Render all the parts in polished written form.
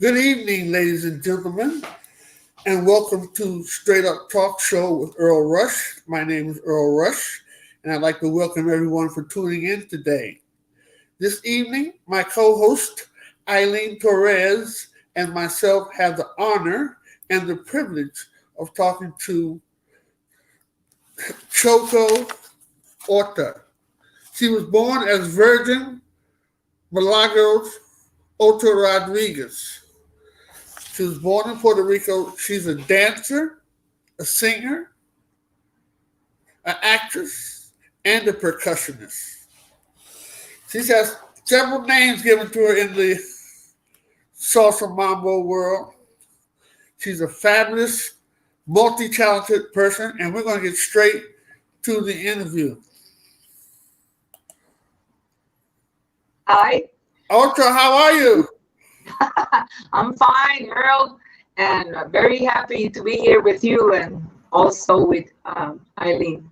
Good evening, ladies and gentlemen, and welcome to Straight Up Talk Show with Earl Rush. My name is Earl Rush, and I'd like to welcome everyone for tuning in today. This evening, my co-host, Eileen Torres, and myself have the honor and the privilege of talking to Choco Orta. She was born as Virgin Milagros Orta Rodriguez. She was born in Puerto Rico. She's a dancer, a singer, an actress, and a percussionist. She has several names given to her in the salsa mambo world. She's a fabulous, multi-talented person, and we're going to get straight to the interview. Hi. Orta, how are you? I'm fine, Earl, and very happy to be here with you and also with Eileen.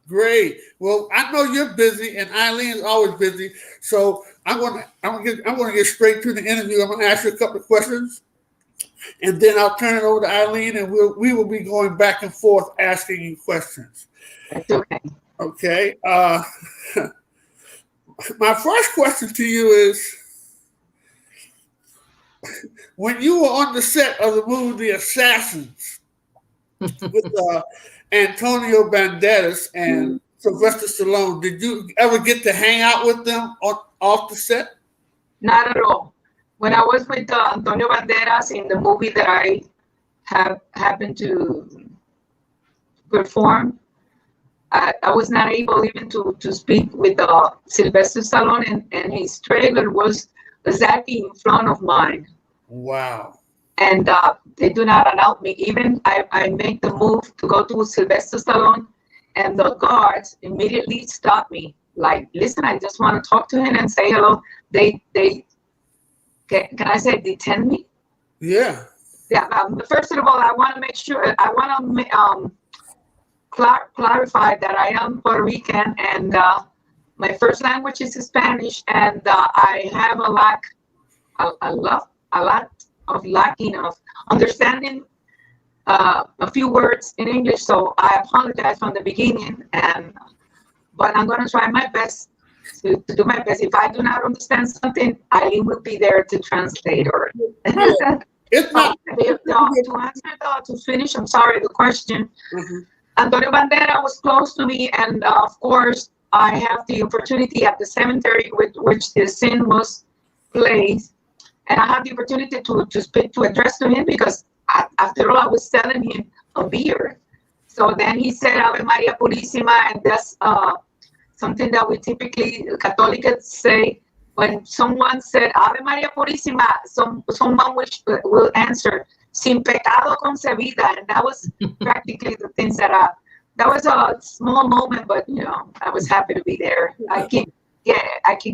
Great. Well, I know you're busy, and Eileen is always busy, so I'm going to get straight to the interview. I'm going to ask you a couple of questions, and then I'll turn it over to Eileen, and we will be going back and forth asking you questions. That's okay. Okay. My first question to you is, when you were on the set of the movie The Assassins with Antonio Banderas and Sylvester Stallone, did you ever get to hang out with them off the set? Not at all. When I was with Antonio Banderas in the movie that I have happened to perform, I was not able even to speak with Sylvester Stallone, and his trailer was exactly in front of mine. Wow. And they do not allow me. Even I make the move to go to Sylvester Stallone, and the guards immediately stop me. Like, listen, I just want to talk to him and say hello. They can I say detain me? Yeah. Yeah. First of all, I want to make sure. I want to clarify that I am Puerto Rican, and my first language is Spanish, and I have a lot of lacking of understanding a few words in English. So I apologize from the beginning, but I'm going to try my best to do my best. If I do not understand something, Eileen will be there to translate or. Yeah. It's not To finish. I'm sorry. The question. Mm-hmm. Antonio Banderas was close to me, and of course, I have the opportunity at the cemetery with which the scene was placed, and I had the opportunity to speak, to address to him, because after all, I was selling him a beer. So then he said Ave Maria Purissima, and that's something that we typically Catholics say when someone said Ave Maria Purissima. Someone will answer Sin pecado concebida, and that was practically the things that was a small moment, but I was happy to be there. I keep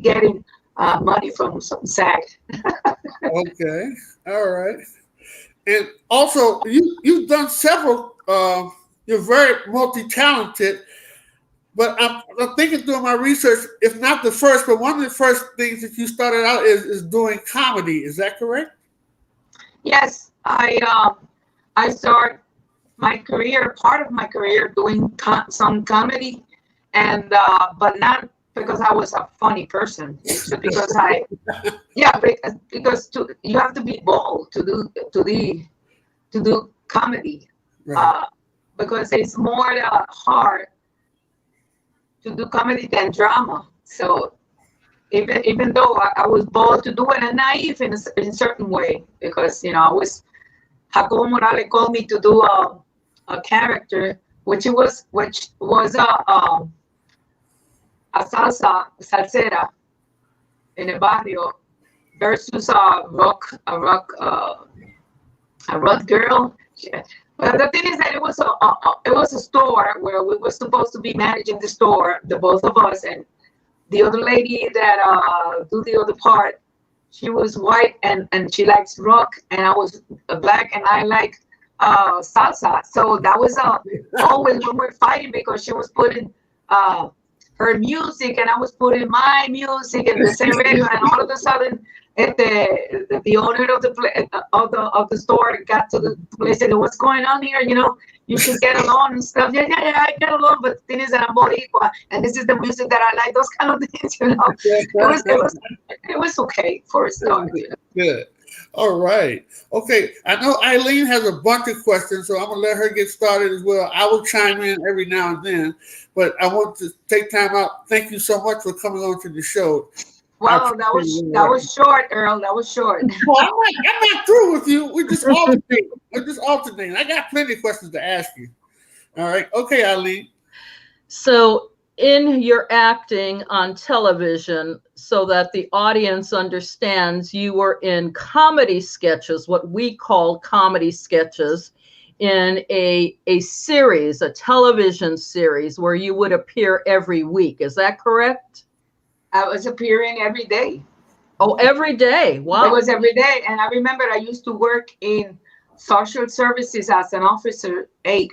getting money from some SAG. Okay, all right. And also, you've done several. You're very multi-talented. But I'm thinking through my research, if not the first, but one of the first things that you started out is doing comedy. Is that correct? Yes, I started my career, part of my career, doing some comedy, and but not because I was a funny person. It's because because you have to be bold to do comedy, Right. because it's more hard to do comedy than drama. So even though I was bold to do it and naive in a certain way, because I was Jacobo Morales called me to do a character which was a salsera in a barrio versus a rock girl. But the thing is that it was a store where we were supposed to be managing the store, the both of us, and the other lady that do the other part, she was white and she likes rock, and I was black and I like salsa. So that was always when we're fighting, because she was putting her music, and I was putting my music in the same radio, and all of a sudden, the owner of the store got to the place and said, "What's going on here? You know, you should get along and stuff." Yeah, yeah, yeah, I get along, but the thing is that I'm Boricua, and this is the music that I like. Those kind of things, you know. It was okay for a start. You know? Good. All right. Okay. I know Eileen has a bunch of questions, so I'm gonna let her get started as well. I will chime in every now and then, but I want to take time out. Thank you so much for coming on to the show. Wow, that was short, Earl. That was short. Well, I'm not through with you. We're just alternating. I got plenty of questions to ask you. All right. Okay, Eileen. So in your acting on television, so that the audience understands, you were in comedy sketches, what we call comedy sketches, in a series, a television series, where you would appear every week. Is that correct? I was appearing every day. Oh, every day. Wow. It was every day. And I remember I used to work in social services as an officer eight,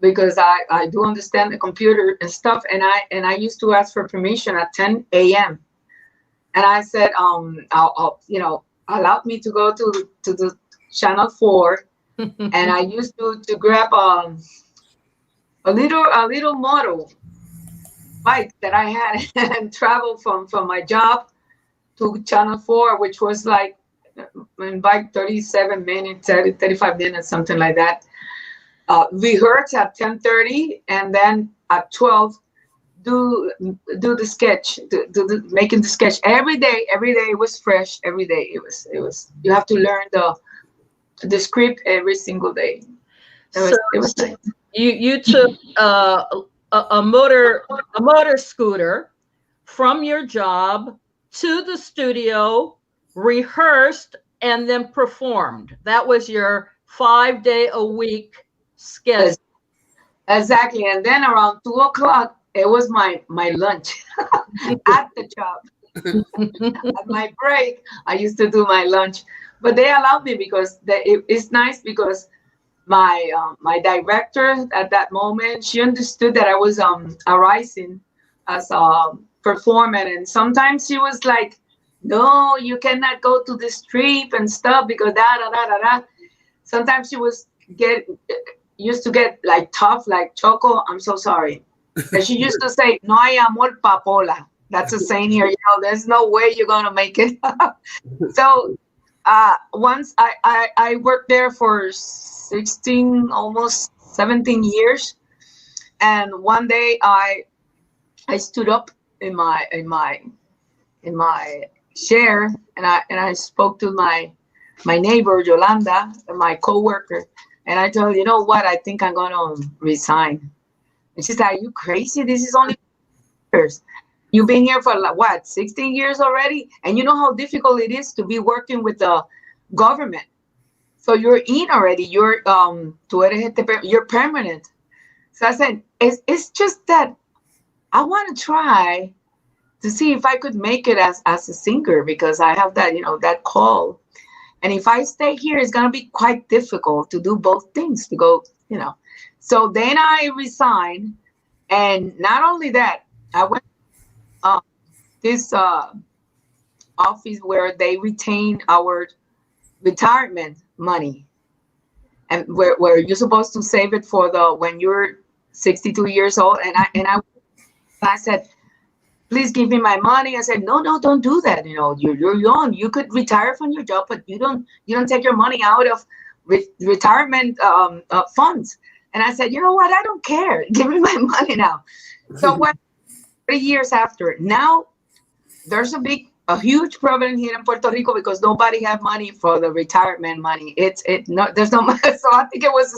because I do understand the computer and stuff. And I used to ask for permission at 10 a.m. And I said, I'll allow me to go to the channel 4. And I used to grab a little model bike that I had and travel from my job to channel 4, which was like in bike 37 minutes, 35 minutes, something like that. Rehearse at 10:30, and then at 12 do the sketch, making the sketch every day. Every day it was fresh. Every day it was. You have to learn the script every single day. It was nice. You took a motor scooter from your job to the studio, rehearsed, and then performed. That was your 5-day-a-week schedule. Exactly. And then around 2:00, it was my lunch at the job. At my break, I used to do my lunch, but they allowed me because it's nice because my director at that moment, she understood that I was arising as a performer, and sometimes she was like, "No, you cannot go to this trip and stuff because da da da da da." Sometimes she used to get like tough, like, "Choco, I'm so sorry." And she used to say, "No hay amor papola." That's a saying here. You know, there's no way you're gonna make it. So once I worked there for 16, almost 17 years, and one day I stood up in my chair, and I spoke to my neighbor Yolanda, my coworker, and I told her, "You know what? I think I'm gonna resign." And she's like, "Are you crazy? This is only years. You've been here for like, what, 16 years already? And you know how difficult it is to be working with the government. So you're in already. You're you're permanent." So I said, it's just that I want to try to see if I could make it as a singer, because I have that, that call. And if I stay here, it's gonna be quite difficult to do both things, to go, So then I resigned, and not only that, I went this office where they retain our retirement money, and where you're supposed to save it for when you're 62 years old. And I said, "Please give me my money." I said, no, don't do that. You're young. You could retire from your job, but you don't take your money out of retirement funds. And I said, "You know what? I don't care. Give me my money now." So 3 years after, now there's a huge problem here in Puerto Rico because nobody have money for the retirement money. There's no money. So I think it was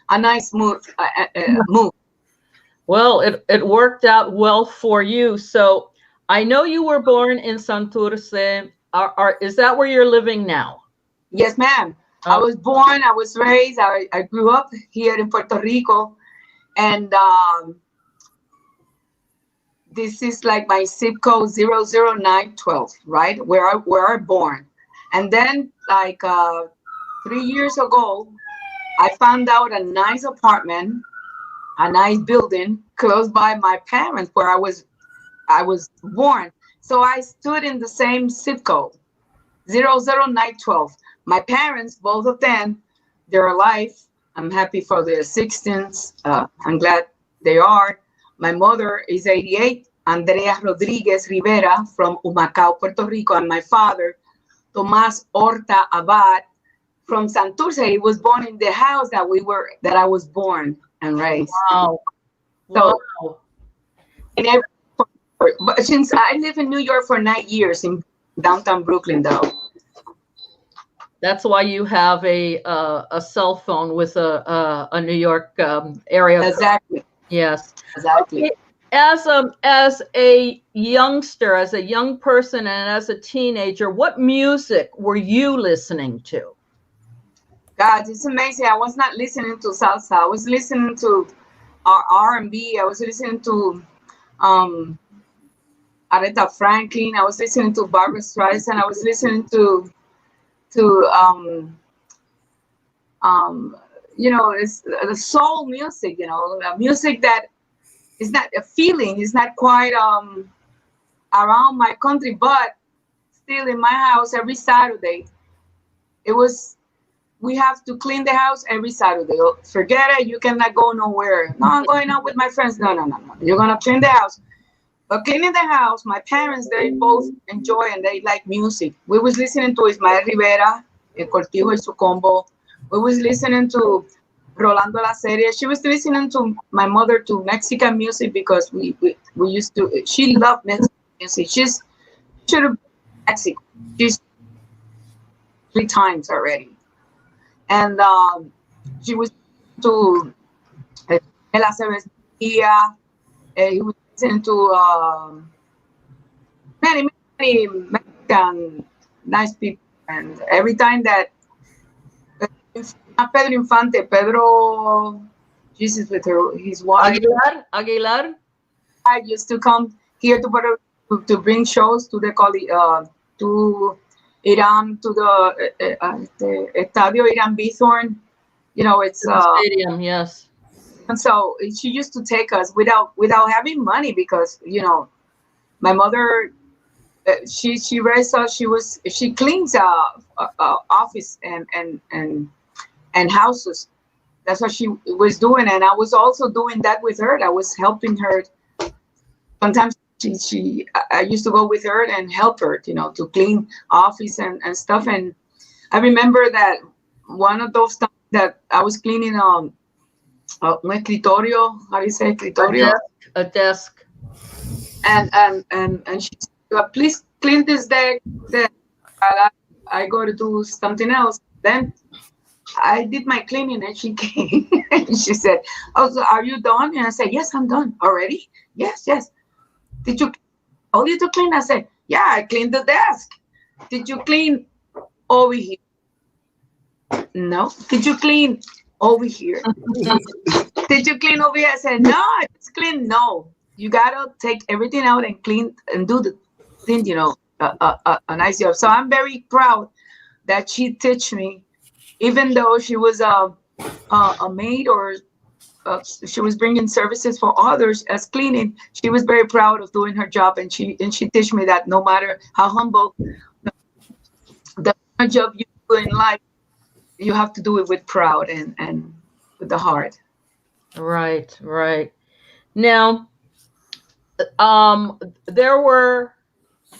a nice move. Well, it worked out well for you. So I know you were born in Santurce. Is that where you're living now? Yes, ma'am. I was born, I was raised, I grew up here in Puerto Rico, and this is like my zip code 00912, right? Where I was born. And then like 3 years ago, I found out a nice apartment a nice building close by my parents where I was born. So I stood in the same zip code, 00912. My parents, both of them, they're alive. I'm happy for their existence. I'm glad they are. My mother is 88, Andrea Rodriguez Rivera from Humacao, Puerto Rico, and my father, Tomas Orta Abad from Santurce. He was born in the house that I was born and raised. Wow. So, Wow. in every, but since I live in New York for 9 years in downtown Brooklyn, though. That's why you have a cell phone with a New York area code. Exactly. Yes. Exactly. Okay. As a youngster, as a young person, and as a teenager, what music were you listening to? God, it's amazing. I was not listening to salsa. I was listening to R&B. I was listening to um, Aretha Franklin. I was listening to Barbara Streisand. I was listening to um, it's the soul music. Music that is not a feeling. It's not quite around my country, but still in my house every Saturday. It was we have to clean the house every Saturday. Forget it, you cannot go nowhere. No, I'm going out with my friends. No, no, no, no. You're gonna clean the house. But cleaning the house, my parents, they both enjoy and they like music. We was listening to Ismael Rivera, El Cortijo y su Combo. We was listening to Rolando La Serie. She was listening to my mother to Mexican music because we used to. She loved Mexican music. She's should have Mexico. She's 3 times already, and she was to Ella Cerveceria. He was listening to many Mexican nice people, and every time that Pedro Infante, Pedro Jesus with his wife, Aguilar. I used to come here to Puerto Rico to bring shows to the to Iran, to the Estadio Iran Bithorn. It's Stadium, yes. and so she used to take us without having money because my mother she raised us. She cleans office and houses. That's what she was doing, and I was also doing that with her. I was helping her. Sometimes I used to go with her and help her, to clean office and stuff. And I remember that one of those times that I was cleaning un escritorio. How do you say escritorio? A desk. And she said, please clean this deck. Then I go to do something else. Then I did my cleaning and she came and she said, "Oh, so are you done?" And I said, "Yes, I'm done already. Yes, yes. Did you told you to clean?" I said, "Yeah, I cleaned the desk." "Did you clean over here?" "No." "Did you clean over here?" "Did you clean over here?" I said, "No, I just clean." "No, you gotta take everything out and clean and do the thing, a nice job." So I'm very proud that she teach me, even though she was a maid or she was bringing services for others as cleaning. She was very proud of doing her job, and she teach me that no matter how humble the job you do in life, you have to do it with pride and with the heart. Right, right. Now, there were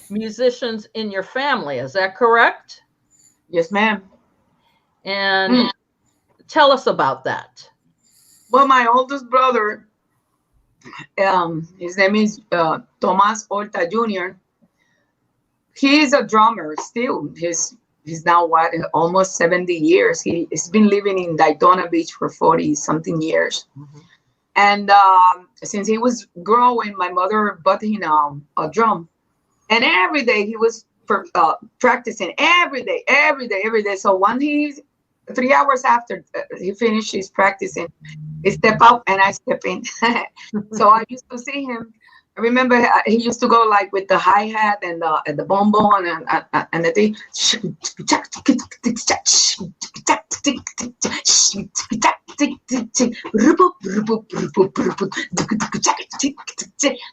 musicians in your family, is that correct? Yes, ma'am. And tell us about that. Well, my oldest brother, his name is Tomas Orta Jr. He is a drummer still. He's now almost 70 years. He's been living in Daytona Beach for 40 something years. Mm-hmm. And since he was growing, my mother bought him a drum. And every day he was practicing every day. So when 3 hours after he finished his practicing, he step up and I step in. So I used to see him I remember he used to go like with the hi hat and the bonbon and the thing.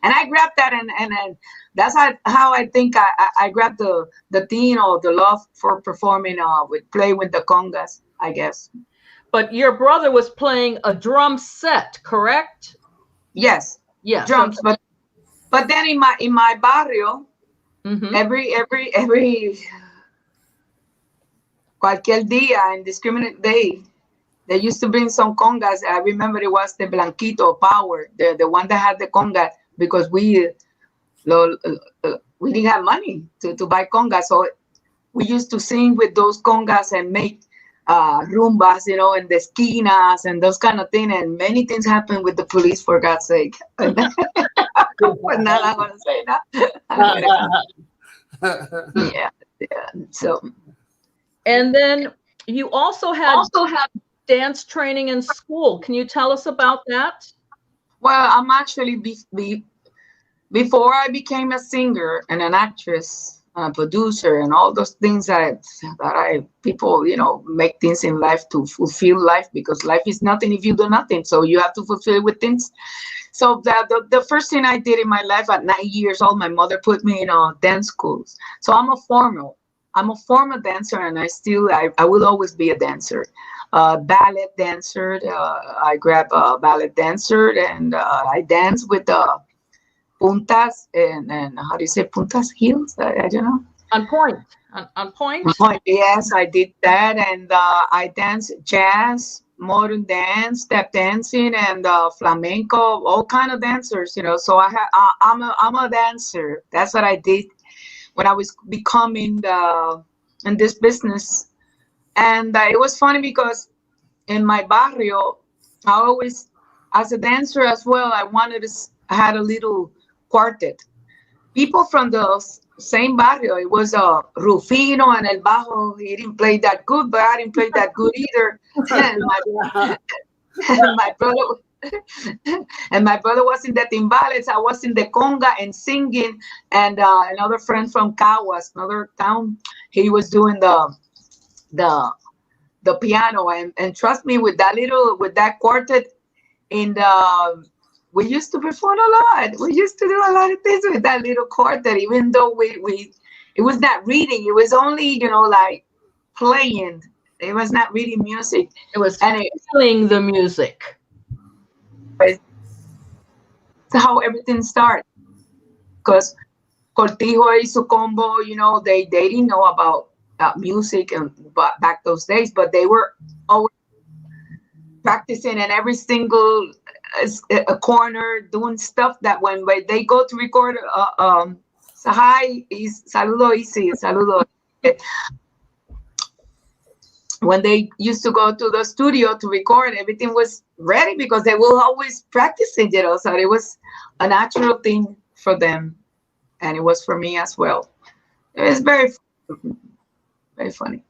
And I grabbed that and that's how I think I grabbed the thing or the love for performing with play with the congas, I guess. But your brother was playing a drum set, correct? Yes, Yes. drums, Okay. but then in my barrio, Mm-hmm. every cualquier día, indiscriminate day, they used to bring some congas. I remember it was the Blanquito Power, the one that had the conga, because we didn't have money to buy congas, so we used to sing with those congas and make rumbas, you know, in the esquinas and those kind of things. And many things happened with the police, for God's sake. But now I'm gonna say that. Yeah. So. And then you also had dance training in school. Can you tell us about that? Well, I'm actually before I became a singer and an actress, a producer, and all those things that people, you know, make things in life to fulfill life, because life is nothing if you do nothing. So you have to fulfill with things. So the first thing I did in my life at 9 years old, my mother put me in dance schools. So I'm a former dancer, and I will always be a dancer. Ballet dancer. I grab a ballet dancer, and I dance with puntas and how do you say puntas, heels? I don't know. On point. On point. Yes, I did that, and I dance jazz, modern dance, step dancing, and flamenco, all kind of dancers, you know. So I'm a dancer. That's what I did when I was becoming in this business. And it was funny because in my barrio, I always, as a dancer as well, I had a little quartet. People from the same barrio, it was Rufino and El Bajo. He didn't play that good, but I didn't play that good either. And my brother and my brother was in the timbales. I was in the conga and singing. And another friend from Caguas, another town, he was doing the piano. And trust me, with that quartet, we used to perform a lot. We used to do a lot of things with that little quartet, even though it was not reading. It was only, you know, like playing. It was not reading music. It was feeling the music. That's how everything started. Because Cortijo y su combo, you know, they didn't know about music and back those days, but they were always practicing in every single a corner, doing stuff that when they go to record saludo easy, saludo. When they used to go to the studio to record, everything was ready because they were always practicing, you know. So it was a natural thing for them, and it was for me as well. It was very, very funny.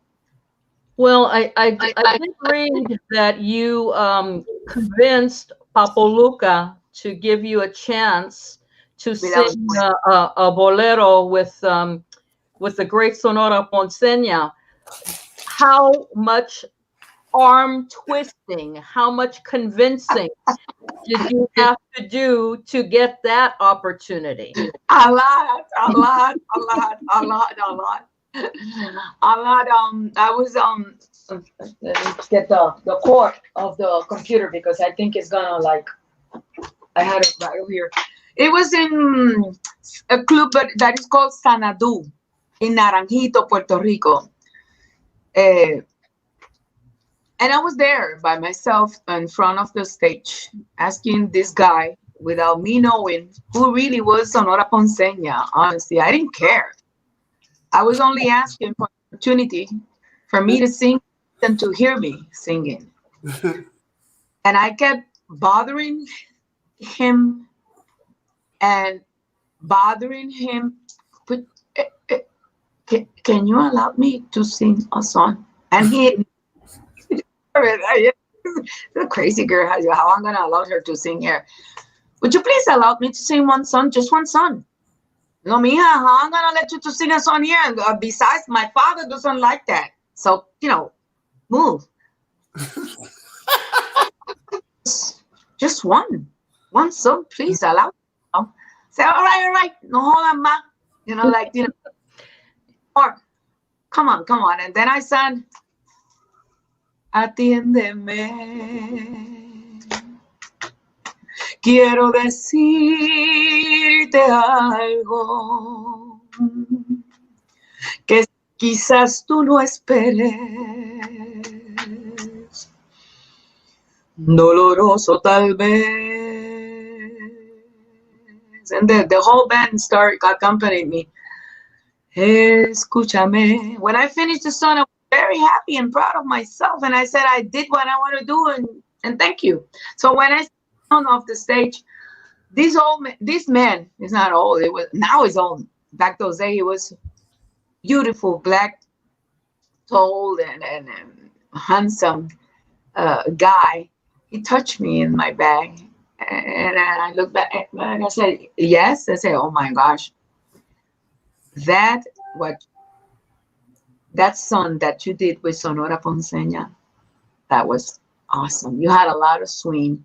Well, I did read that you convinced Papo Luca to give you a chance to sing a bolero with the great Sonora Ponceña. How much arm twisting, how much convincing did you have to do to get that opportunity? A lot. I was let me get the cord of the computer because I think it's gonna I had it right over here. It was in a club that is called Sanadu in Naranjito, Puerto Rico. And I was there by myself in front of the stage asking this guy, without me knowing who really was Sonora Ponceña. Honestly, I didn't care. I was only asking for an opportunity for me to sing and to hear me singing. And I kept bothering him and bothering him. But can you allow me to sing a song? And he, the crazy girl, how I'm gonna allow her to sing here? Would you please allow me to sing one song, just one song? No, mija, how I'm gonna let you to sing a song here? And besides, my father doesn't like that. So, move. Just one song, please allow. Say, all right. No, hold on, ma. Or come on. And then I sang, atiéndeme. Quiero decirte algo que quizás tú no esperes, doloroso tal vez. And the whole band accompanied me. Escúchame. When I finished the song, I was very happy and proud of myself, and I said I did what I want to do, and thank you. So when I down off the stage, this man is not old. Now he's old. Back those days, he was beautiful, black, tall, and handsome guy. He touched me in my bag, and I looked back and I said, yes. I said, oh my gosh, that song that you did with Sonora Ponceña, that was awesome. You had a lot of swing.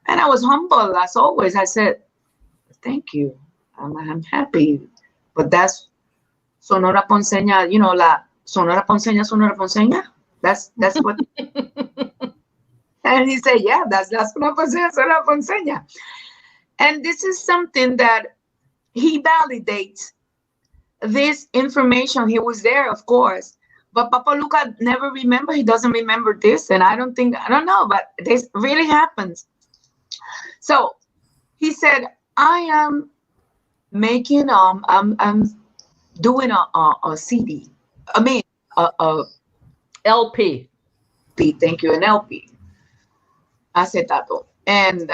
And I was humble as always. I said, thank you. I'm happy. But that's Sonora Ponceña, la Sonora Ponceña. That's what. And he said, yeah, that's Sonora Ponceña. And this is something that he validates this information. He was there, of course. But Papa Luca never remember. He doesn't remember this. And I don't know, but this really happens. So he said, I am making, I'm doing a CD. I mean, a LP. Thank you, an LP. Acetato. And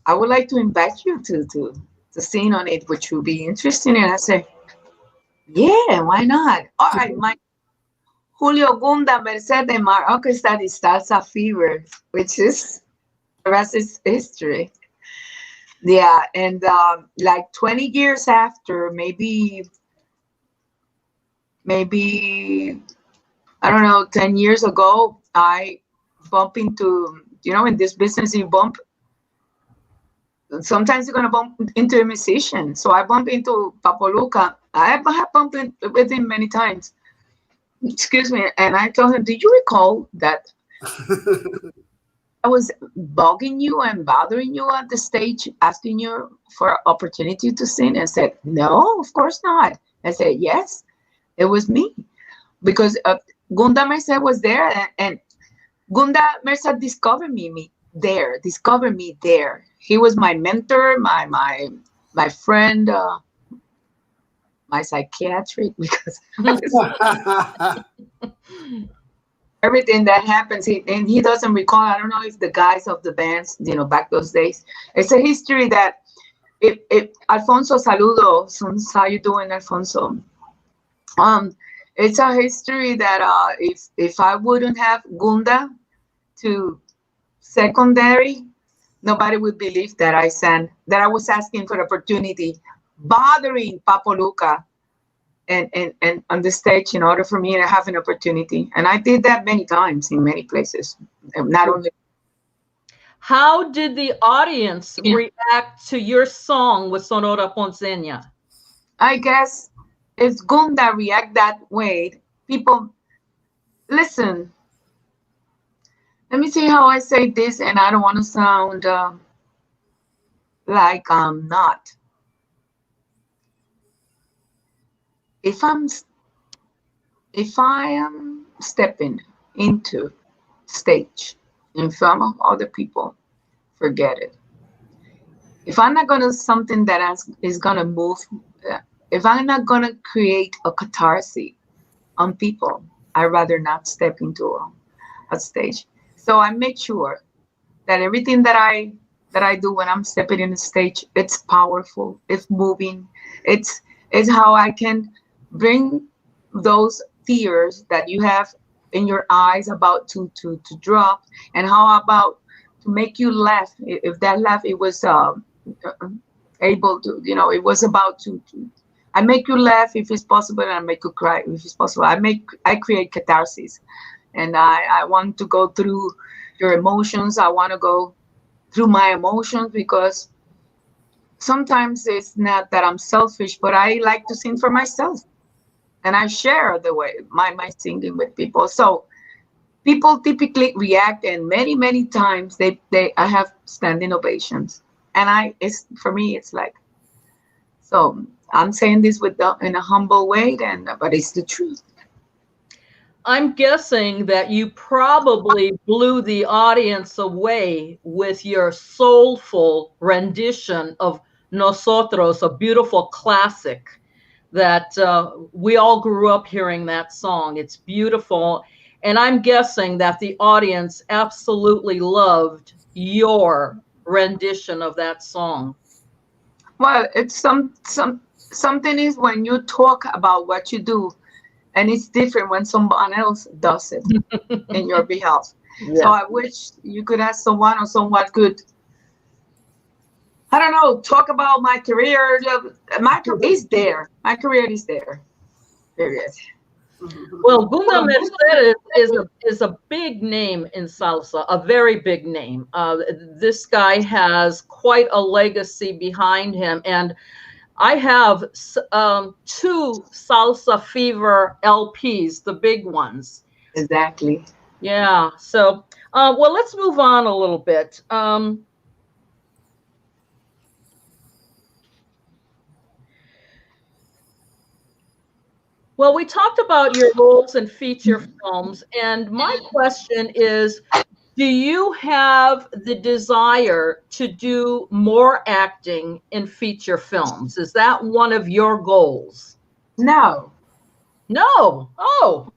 I would like to invite you to sing on it, which will be interesting. And I said, yeah, why not? All right, my Julio Gunda Mercedes Mar Orquesta di Salsa Fever, which is the rest is history. Yeah, and like 20 years after, maybe I don't know, 10 years ago, I bump into, in this business you bump. Sometimes you're gonna bump into a musician. So I bump into Papa Luca. I have bumped with him many times. Excuse me, and I told him, "Do you recall that I was bugging you and bothering you at the stage, asking you for opportunity to sing?" I said, "No, of course not." I said, "Yes, it was me," because Gunda Merced was there, and Gunda Merced discovered me there. He was my mentor, my friend, my psychiatric, because everything that happens, he doesn't recall. I don't know if the guys of the bands, back those days. It's a history that if Alfonso, saludos. How you doing, Alfonso? It's a history that if I wouldn't have Gunda to secondary, nobody would believe that I was asking for opportunity, bothering Papa Luca and on the stage in order for me to have an opportunity. And I did that many times in many places. Not only. How did the audience react to your song with Sonora Ponceña? I guess if Gunda react that way, people listen. Let me see how I say this, and I don't want to sound like I'm not. If I am stepping into stage in front of other people, forget it. If I'm not gonna something that is gonna move, if I'm not gonna create a catharsis on people, I'd rather not step into a stage. So I make sure that everything that I do when I'm stepping in the stage, it's powerful, it's moving, it's how I can bring those tears that you have in your eyes about to drop, and how about to make you laugh. If that laugh, it was able to, it was about to I make you laugh if it's possible, and I make you cry if it's possible. I create catharsis, and I want to go through your emotions. I want to go through my emotions, because sometimes it's not that I'm selfish, but I like to sing for myself, and I share the way my singing with people. So people typically react, and many times I have standing ovations, and it's for me, it's like, so I'm saying this in a humble way, but it's the truth. I'm guessing that you probably blew the audience away with your soulful rendition of Nosotros, a beautiful classic that we all grew up hearing that song. It's beautiful. And I'm guessing that the audience absolutely loved your rendition of that song. Well, it's something is when you talk about what you do, and it's different when someone else does it in your behalf. Yes. So I wish you could ask someone, or someone could, I don't know, talk about my career. My career is there. My career is there. Period. Well, Gunda Mercedes is a big name in salsa, a very big name. This guy has quite a legacy behind him, and I have 2 Salsa Fever LPs, the big ones. Exactly. Yeah. So, well, let's move on a little bit. Well, we talked about your roles in feature films, and my question is, do you have the desire to do more acting in feature films? Is that one of your goals? No. No. Oh.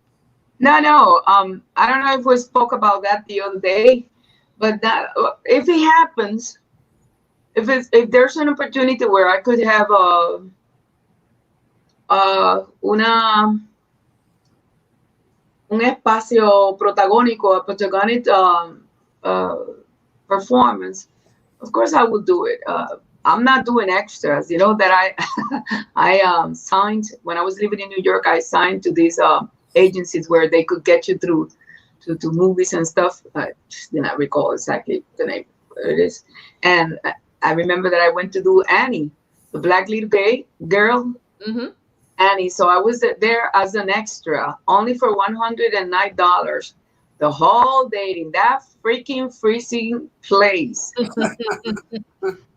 No. I don't know if we spoke about that the other day, but that if it happens, if there's an opportunity where I could have un espacio protagónico, a protagonic performance, of course I would do it. I'm not doing extras, that I signed when I was living in New York. I signed to these agencies where they could get you through to movies and stuff. I just did not recall exactly the name it is. And I remember that I went to do Annie, the black little gay girl. Mm-hmm. Annie. So I was there as an extra, only for $109, the whole day in that freaking freezing place.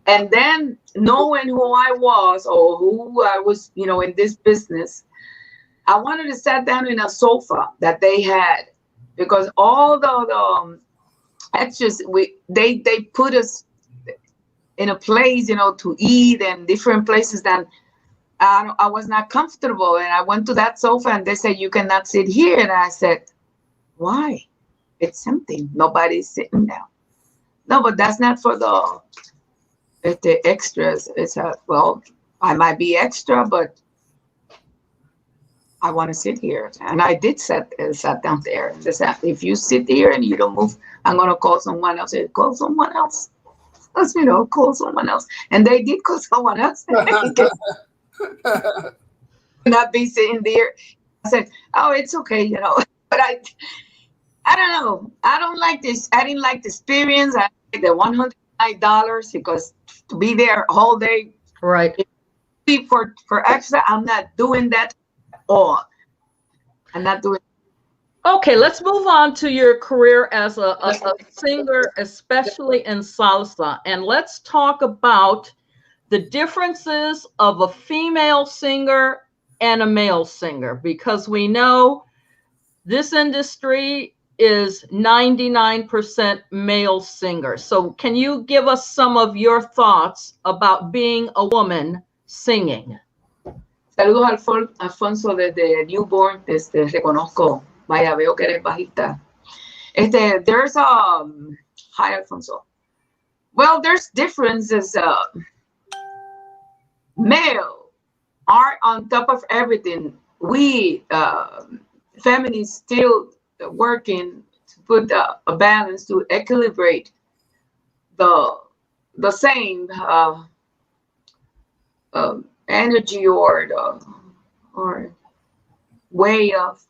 And then knowing who I was, or who I was, in this business, I wanted to sit down in a sofa that they had, because all the extras, they put us in a place, to eat, and different places that I was not comfortable, and I went to that sofa, and they said, you cannot sit here. And I said, why? It's empty. Nobody's sitting down. No, but that's not for the extras. It's well, I might be extra, but I want to sit here. And I did sat down there. And they said, if you sit here and you don't move, I'm going to call someone else. I said, call someone else. Call someone else. And they did call someone else. Not be sitting there. I said, oh, it's okay, but I don't know. I don't like this. I didn't like the experience. I like the $109, because to be there all day, right? For extra, I'm not doing that at all. I'm not doing. Okay, let's move on to your career as a singer, especially in salsa, and let's talk about the differences of a female singer and a male singer, because we know this industry is 99% male singers. So can you give us some of your thoughts about being a woman singing? Saludos, Alfonso, desde Newborn. Reconozco. Vaya, veo que eres bajista. There's hi, Alfonso. Well, there's differences. Male are on top of everything. We feminists still working to put a balance, to equilibrate the the same energy or way of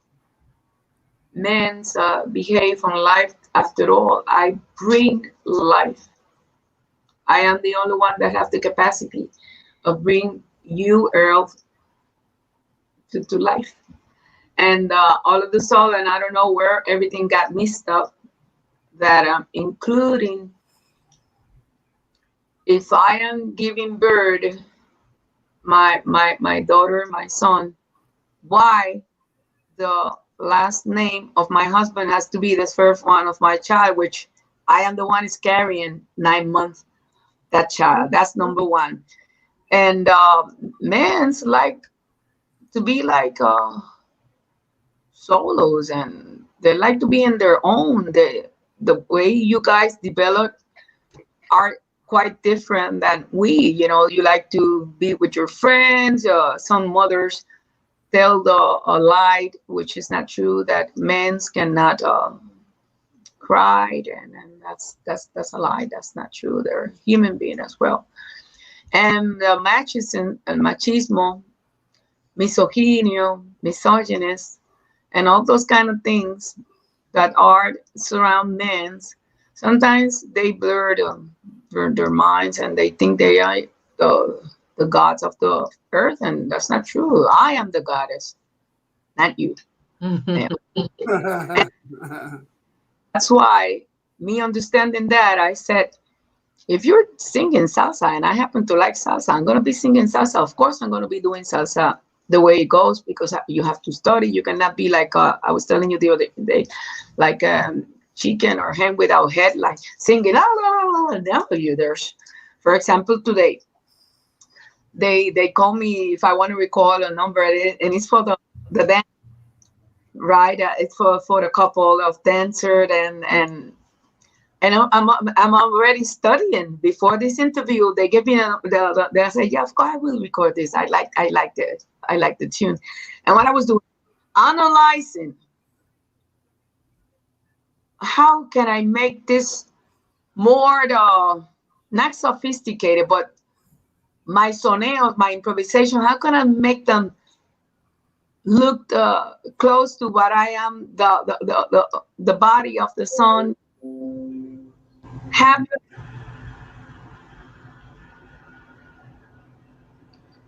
men's behave on life. After all, I bring life. I am the only one that have the capacity of bring you, Earl, to life. And all of a sudden, I don't know where everything got mixed up. That including if I am giving birth, my daughter, my son, why the last name of my husband has to be the first one of my child, which I am the one is carrying 9 months that child. That's number one. And men's like to be like solos, and they like to be in their own. The way you guys develop are quite different than we. You like to be with your friends. Some mothers tell a lie, which is not true, that men cannot cry, and that's a lie. That's not true. They're human being as well. And machismo and machismo, misogyny, misogynist, and all those kind of things that are surround men. Sometimes they blur their minds, and they think they are the gods of the earth, and that's not true. I am the goddess, not you. Yeah. That's why, me understanding that, I said, if you're singing salsa and I happen to like salsa, I'm going to be singing salsa. Of course, I'm going to be doing salsa the way it goes, because you have to study. You cannot be like, I was telling you the other day, like chicken or hen without head, like singing, W. There's, for example, today, they call me if I want to recall a number, and it's for the dance, right? It's for the couple of dancers, and I'm already studying before this interview. They give me they say, yeah, of course I will record this. I like the tune, and what I was doing, analyzing how can I make this more not sophisticated, but my soneo, my improvisation, how can I make them look close to what I am, the body of the song, have,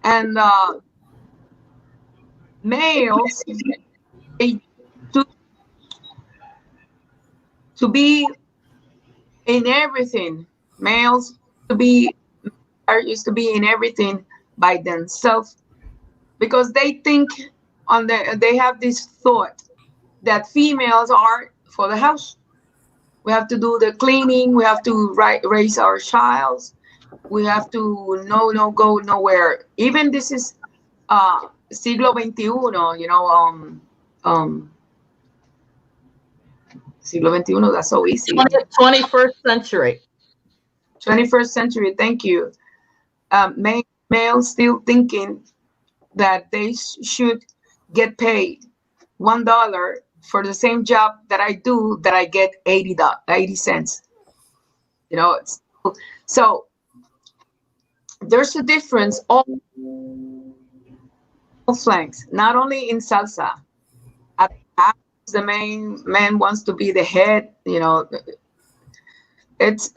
and males they, to, to be in everything. Males to be are used to be in everything by themselves, because they think they have this thought that females are for the house. We have to do the cleaning. We have to raise our child. We have to no go nowhere. Even this is siglo XXI. Siglo XXI. That's so easy. 21st century. 21st century. Thank you. Males still thinking that they should get paid $1 for the same job that I do, that I get 80 cents. So there's a difference all flanks, not only in salsa. At the main man wants to be the head. It's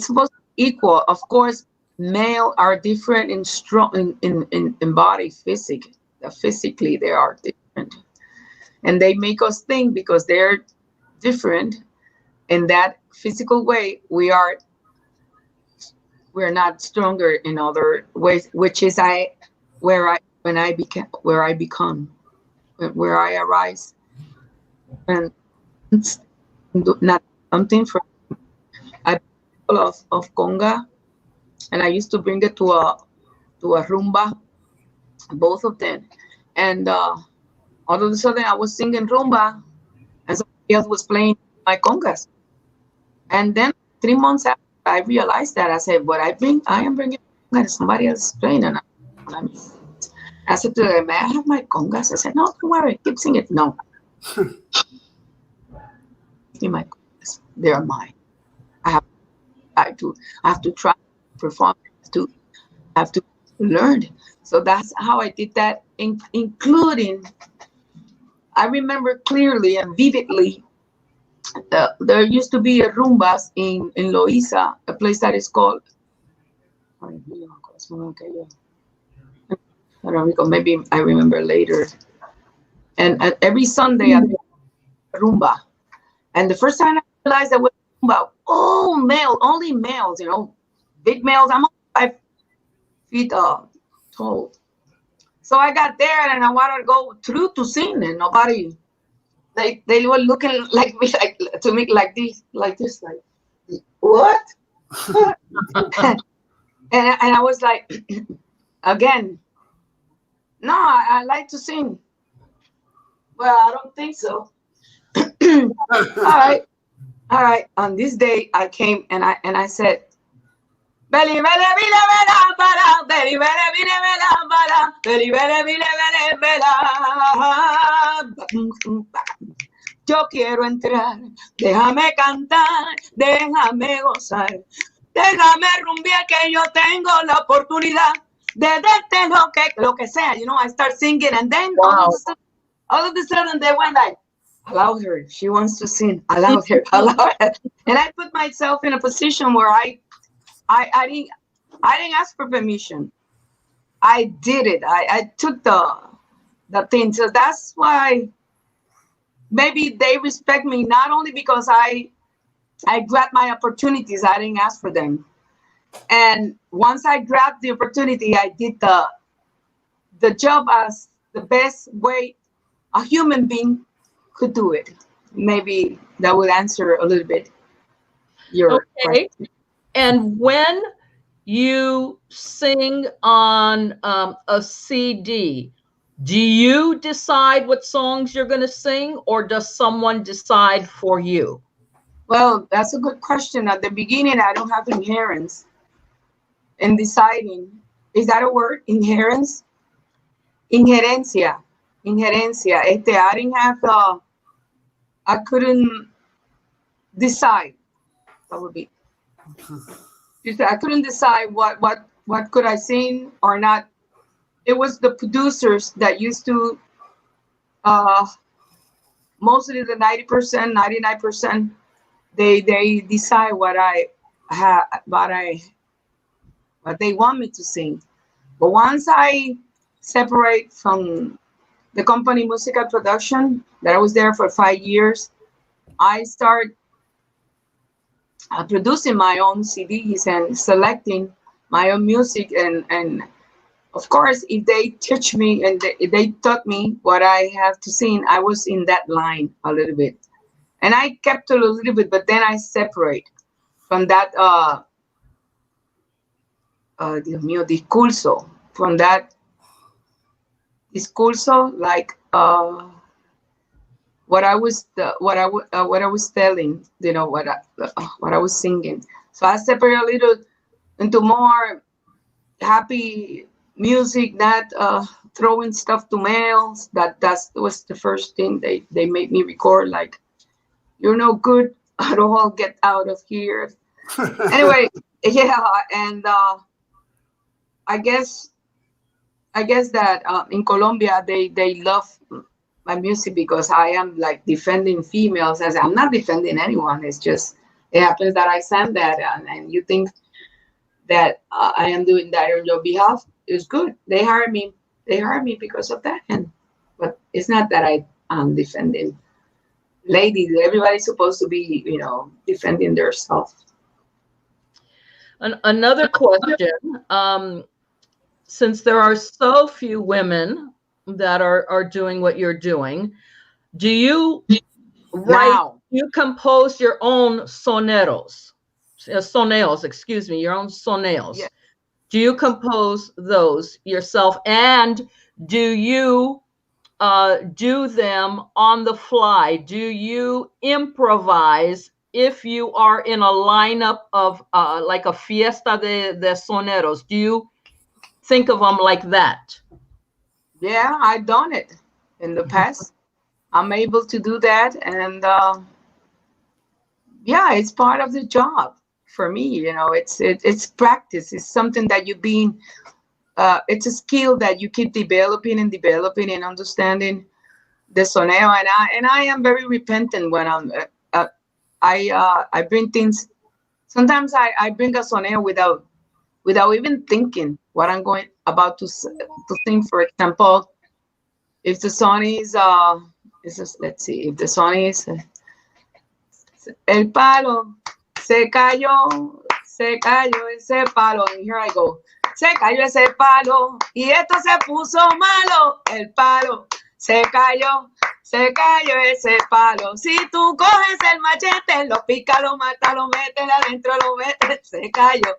supposed to be equal. Of course, male are different in strong in body physically they are different, and they make us think because they're different in that physical way. We're not stronger in other ways, which is where I arise, and it's not something for a people of conga, and I used to bring it to a rumba, both of them, and all of a sudden I was singing rumba, and somebody else was playing my congas, and then 3 months after I realized that, I said, "What I am bringing congas, somebody else is playing." And I said to them, "May I have my congas?" I said, "No, don't worry, keep singing." No, my congas, they're mine. I I have to try to perform, I have to learn. So that's how I did that, including, I remember clearly and vividly, there used to be a rumbas in Loiza, a place that is called, maybe I remember later. And every Sunday I did rumba. And the first time I realized that was rumba, all male, only males, big males. I'm 5 feet tall. So I got there and I wanted to go through to sing, and nobody, they were looking like me, like to me, like this, like what? and I was like, again, no, I like to sing. Well, I don't think so. All right. On this day, I came and I said, Belly, belly, belly, belly, para, belly, belly, belly, belly, belly, belly, belly, belly. Yo quiero entrar, déjame cantar, déjame gozar, déjame rumbear, que yo tengo la oportunidad de darte lo que sea. I start singing, and then Wow. all of a sudden they went like, allow her, she wants to sing, allow her, allow her. And I put myself in a position where I didn't ask for permission. I did it. I took the thing. So that's why maybe they respect me, not only because I grabbed my opportunities, I didn't ask for them. And once I grabbed the opportunity, I did the job as the best way a human being could do it. Maybe that would answer a little bit your question. And when you sing on a CD, do you decide what songs you're going to sing, or does someone decide for you? Well, that's a good question. At the beginning, I don't have inherence in deciding. Is that a word? Inherence? Inherencia. I didn't have I couldn't decide. That would be. I couldn't decide what could I sing or not. It was the producers that used to, mostly the 90%, 99%, they decide what they want me to sing. But once I separate from the company Musical Production, that I was there for 5 years, I start producing my own CDs and selecting my own music, and of course, if they teach me and they taught me what I have to sing, I was in that line a little bit, and I kept it a little bit, but then I separate from that Dios mío, discurso, from that discurso, like what I was telling, what I was singing. So I separate a little into more happy music, not throwing stuff to males. That was the first thing they made me record. Like, you're no good at all. Get out of here. Anyway, yeah, and I guess that in Colombia they love my music because I am like defending females. As I'm not defending anyone. It's just it happens that I sang that, and you think that I am doing that on your behalf. It's good. They hired me because of that. But it's not that I am defending ladies. Everybody's supposed to be, defending themselves. Another question. Since there are so few women that are doing what you're doing, do you write, you compose your own soneros? Soneos, excuse me, your own soneos. Yeah. Do you compose those yourself, and do you do them on the fly? Do you improvise if you are in a lineup of like a fiesta de soneros? Do you think of them like that? Yeah, I've done it in the past. I'm able to do that, and yeah, it's part of the job. for me. You know, it's practice. It's something that you've been. It's a skill that you keep developing and understanding the soneo. And I am very repentant when I bring things. Sometimes I bring a soneo without even thinking what I'm going about to sing. For example, if the song is let's see, if the song is El palo se cayó ese palo, and here I go. Se cayó ese palo y esto se puso malo. El palo se cayó ese palo. Si tú coges el machete, lo pica, lo mata, lo metes adentro, lo metes, se cayó.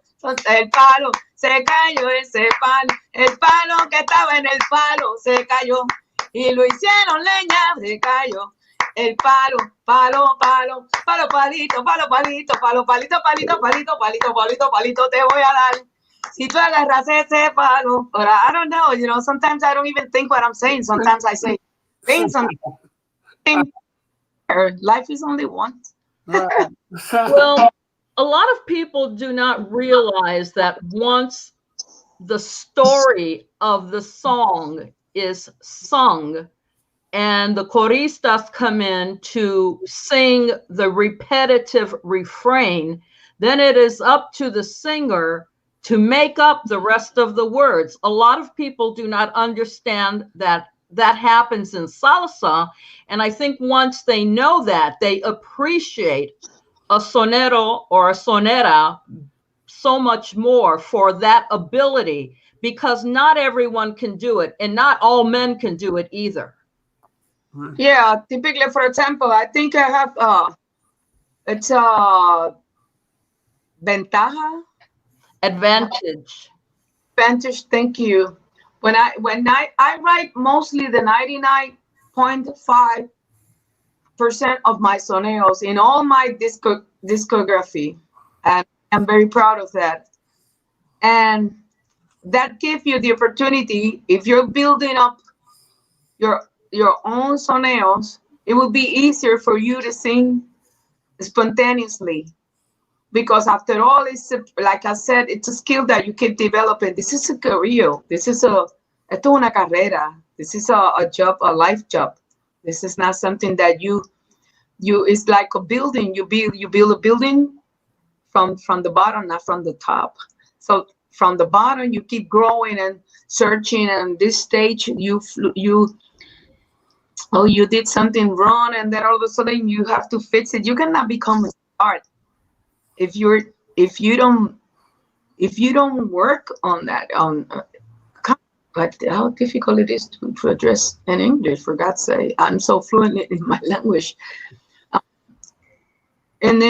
El palo, se cayó ese palo. El palo que estaba en el palo se cayó y lo hicieron leña, se cayó. El palo, palito, palito, palito, palito, te voy a dar. Si tú agarras ese palo, but I don't know, you know, sometimes I don't even think what I'm saying. Sometimes I say, think something. Life is only once. Well, a lot of people do not realize that once the story of the song is sung and the choristas come in to sing the repetitive refrain, then it is up to the singer to make up the rest of the words. A lot of people do not understand that that happens in salsa. And I think once they know that, they appreciate a sonero or a sonera so much more for that ability, because not everyone can do it, and not all men can do it either. Yeah, typically, for example, I think I have it's a ventaja. Advantage. Thank you. When I write mostly the 99.5% of my soneos in all my discography, and I'm very proud of that. And that gives you the opportunity, if you're building up your own soneos, it will be easier for you to sing spontaneously. Because after all, it's like I said, it's a skill that you keep developing. This is a career. Esto es una carrera. This is a job, a life job. This is not something that you. It's like a building. You build a building from the bottom, not from the top. So from the bottom, you keep growing and searching. And this stage, you did something wrong, and then all of a sudden you have to fix it. You cannot become a star if you don't work on that. But how difficult it is to address in English, for God's sake. I'm so fluent in my language. When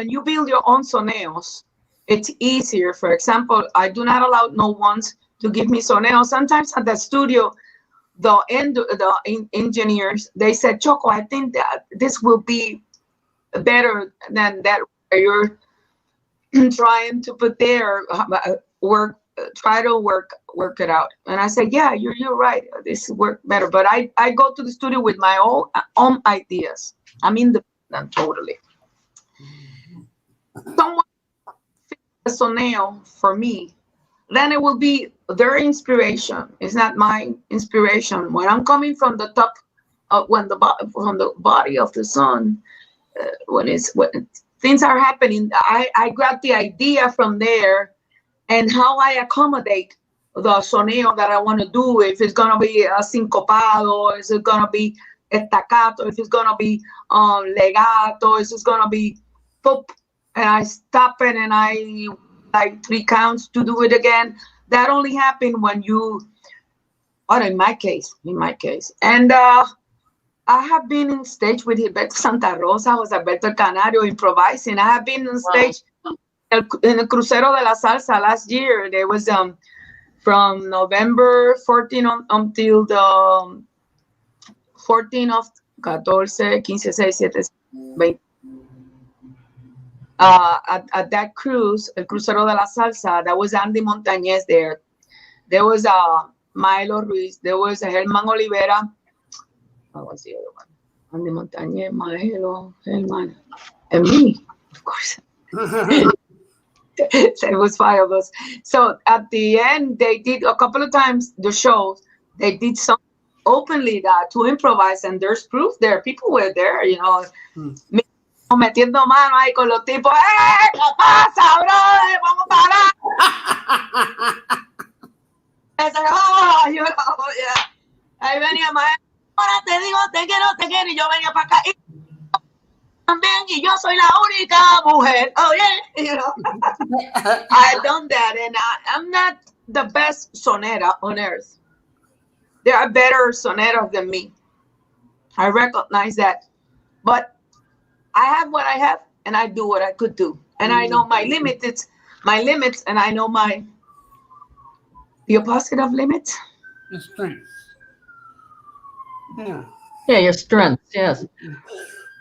you build your own soneos, it's easier. For example, I do not allow no ones to give me soneos. Sometimes at the studio, the engineers, they said, Choco, I think that this will be better than that. You're trying to put there try to work it out. And I said, yeah, you're right, this work better. But I go to the studio with my own ideas. I'm independent totally. Someone fix a soneo for me, then it will be their inspiration. It's not my inspiration. When I'm coming from the top, from the body of the sun, when things are happening, I grab the idea from there, and how I accommodate the soneo that I want to do. If it's gonna be a sincopado, if it's gonna be staccato, if it's gonna be legato, if it's gonna be pop, and I stop it and I like 3 counts to do it again. That only happened when in my case. And I have been in stage with Gilberto Santa Rosa, José Alberto El Canario, improvising. I have been on stage in the Crucero de la Salsa last year. There was from November 14 until the 14 of 14, 15, 16, 17, 20. At that cruise, El Crucero de la Salsa, that was Andy Montañez there. There was Milo Ruiz. There was Herman Olivera. What was the other one? Andy Montañez, Maelo, Hellman, and me, of course. So it was 5 of us. So at the end, they did a couple of times the shows. They did some openly that to improvise, and there's proof there. People were there, you know, metiendo mano ahí con los tipos. ¿Qué pasa, brother? Vamos a parar. Oh, you know, yeah. Ahí venía maestro. Ahora te digo, te quiero, y yo venía para acá. Y también, y yo soy la única mujer. Oh, yeah, you know. I've done that, and I'm not the best sonera on earth. There are better soneras than me. I recognize that. But I have what I have, and I do what I could do. And I know my limits, and I know the opposite of limits. Your strength. Yeah. Yeah, your strengths, yes.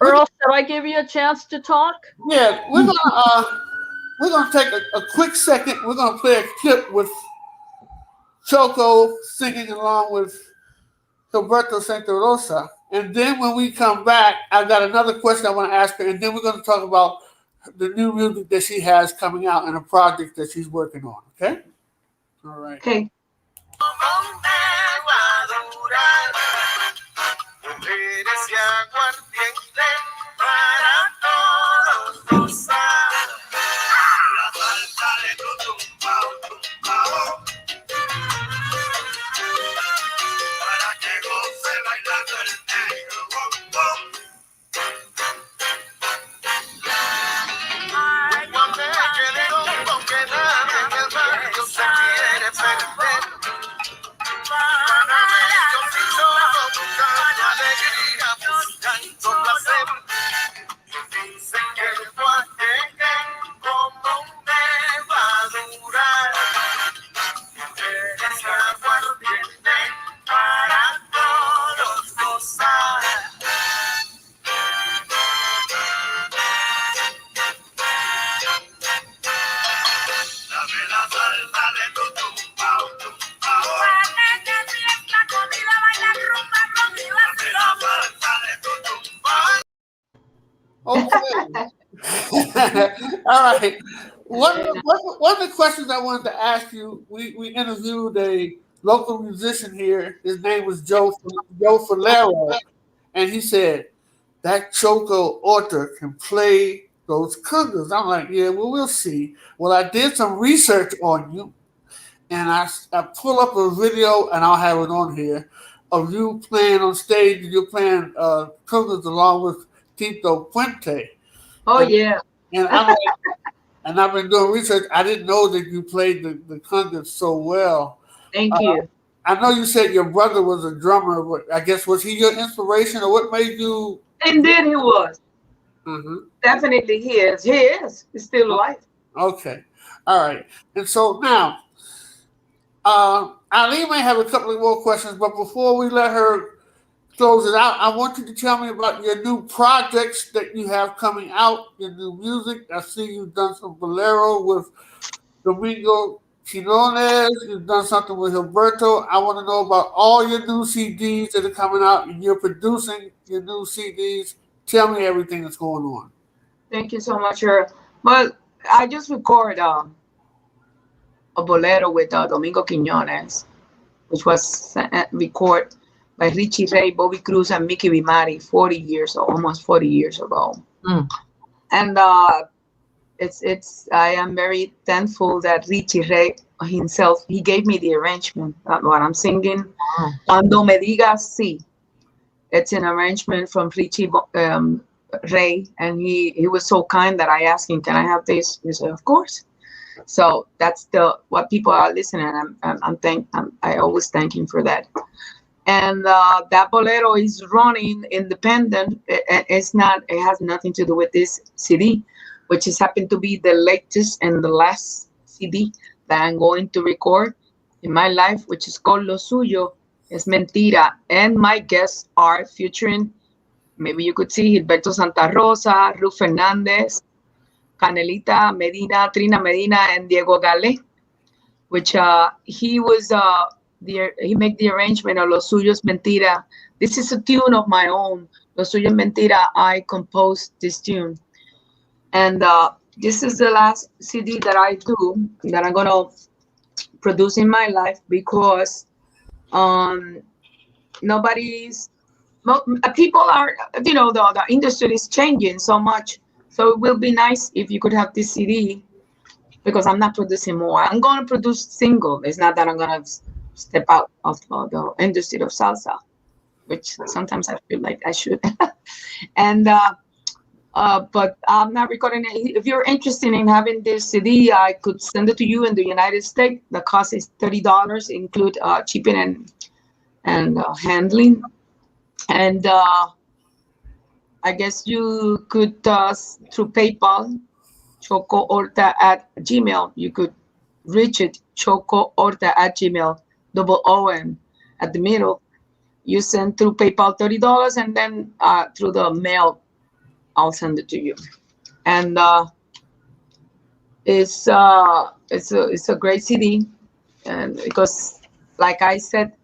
Earl, should I give you a chance to talk? Yeah, we're gonna take a quick second. We're gonna play a clip with Choco singing along with Gilberto Santa Rosa, and then when we come back, I've got another question I want to ask her, and then we're going to talk about the new music that she has coming out and a project that she's working on. Okay? All right. Okay. Okay. All right. One of the questions I wanted to ask you, we interviewed a local musician here. His name was Joe Falero, and he said that Choco Orta can play those congas. I'm like, yeah, well, we'll see. Well, I did some research on you, and I pull up a video, and I'll have it on here, of you playing on stage. You're playing congas along with Tito Puente. Oh, yeah. And I'm like, and I've been doing research. I didn't know that you played the congas so well. Thank you. I know you said your brother was a drummer, but I guess was he your inspiration, or what made you? Indeed, he was. Mm-hmm. Definitely, he is. He is. He's still alive. Okay, all right. And so now, Ali may have a couple of more questions, but before we let her close it out, I want you to tell me about your new projects that you have coming out, your new music. I see you've done some bolero with Domingo Quinones. You've done something with Gilberto. I want to know about all your new CDs that are coming out, and you're producing your new CDs. Tell me everything that's going on. Thank you so much, sir. Well, I just recorded a bolero with Domingo Quinones, which was recorded by Richie Ray, Bobby Cruz, and Mickey Vimari 40 years, or almost 40 years ago. And I am very thankful that Richie Ray himself, he gave me the arrangement. What I'm singing, Cuando Me Digas Sí. It's an arrangement from Richie Ray, and he was so kind that I asked him, "Can I have this?" He said, "Of course." So that's what people are listening. I always thank him for that. And that bolero is running independent. It has nothing to do with this CD, which has happened to be the latest and the last CD that I'm going to record in my life, which is called Lo Suyo Es Mentira. And my guests are featuring, maybe you could see Gilberto Santa Rosa, Ruth Fernandez, Canelita Medina, Trina Medina, and Diego Gale, which he was he make the arrangement of Los Suyos Mentira. This is a tune of my own. Los Suyos Mentira. I composed this tune, and this is the last CD that I do that I'm gonna produce in my life because um nobody's people are, the industry is changing so much, so it will be nice if you could have this CD because I'm not producing more. I'm going to produce single. It's not that I'm going to step out of the industry of salsa, which sometimes I feel like I should. And but I'm not recording it. If you're interested in having this CD, I could send it to you in the United States. The cost is $30, include shipping and handling. And I guess you could through PayPal, Choco Orta at Gmail. You could reach it, Choco Orta at Gmail, double O-N at the middle. You send through PayPal $30, and then through the mail, I'll send it to you. And it's a great CD, and because, like I said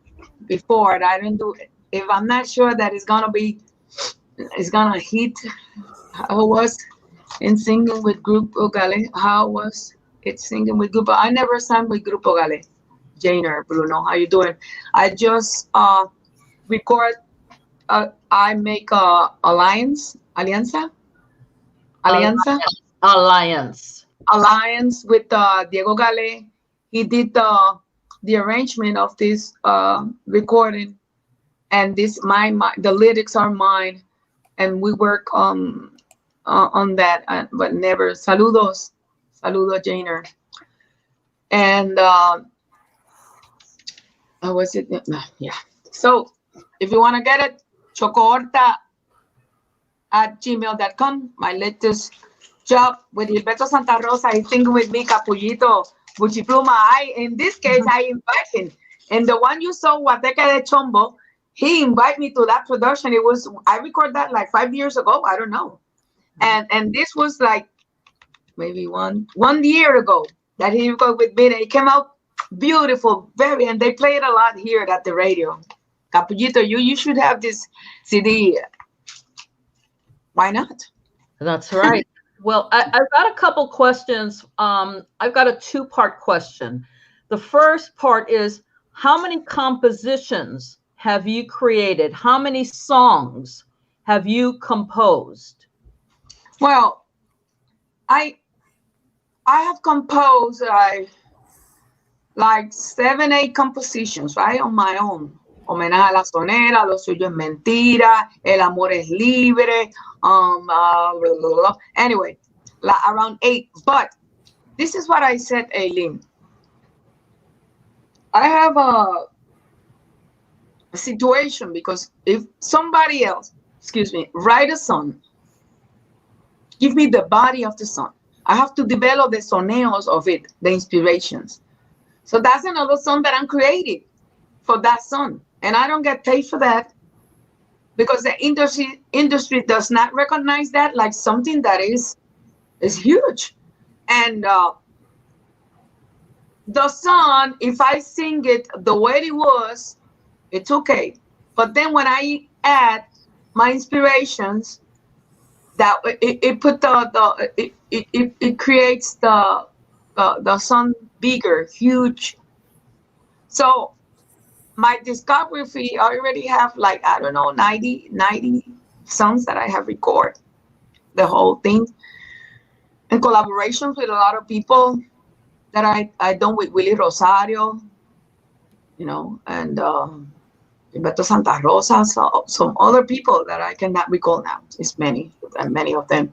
before, I don't do. If I'm not sure that it's gonna hit. How was in singing with Grupo Gale? How was it singing with Grupo? I never sang with Grupo Gale. Janer, Bruno, how you doing? I just record. I make a alianza Alliance. with Diego Gale. He did the arrangement of this recording, and the lyrics are mine, and we work on that. But never saludo Janer. And how was it? Yeah. So if you want to get it, chocoorta at gmail.com. My latest job with Gilberto Santa Rosa. He's singing with me, Capullito, Buchipluma. In this case, I invite him. And the one you saw, Guateque de Chombo, he invited me to that production. I recorded that like 5 years ago. I don't know. And this was like maybe one year ago that he recorded with me. And it came out beautiful, and they play it a lot here at the radio. Capullito, you should have this CD. Why not? That's right. Well, I've got a couple questions. I've got a two-part question. The first part is, how many compositions have you created? How many songs have you composed? Well, I have composed like 7, 8 compositions, right, on my own. Homenaje a la sonera, Lo suyo es mentira, El amor es libre, anyway, around 8. But this is what I said, Aileen. I have a situation because if somebody else, write a song, give me the body of the song. I have to develop the soneos of it, the inspirations. So that's another song that I'm creating for that song. And I don't get paid for that because the industry does not recognize that like something that is huge. And the song, if I sing it the way it was, it's okay. But then when I add my inspirations, that it put it creates the song bigger, huge. So my discography, I already have like, I don't know, 90 songs that I have recorded, the whole thing, in collaborations with a lot of people that I done with Willie Rosario, and Gilberto Santa Rosa, so some other people that I cannot recall now. It's many of them.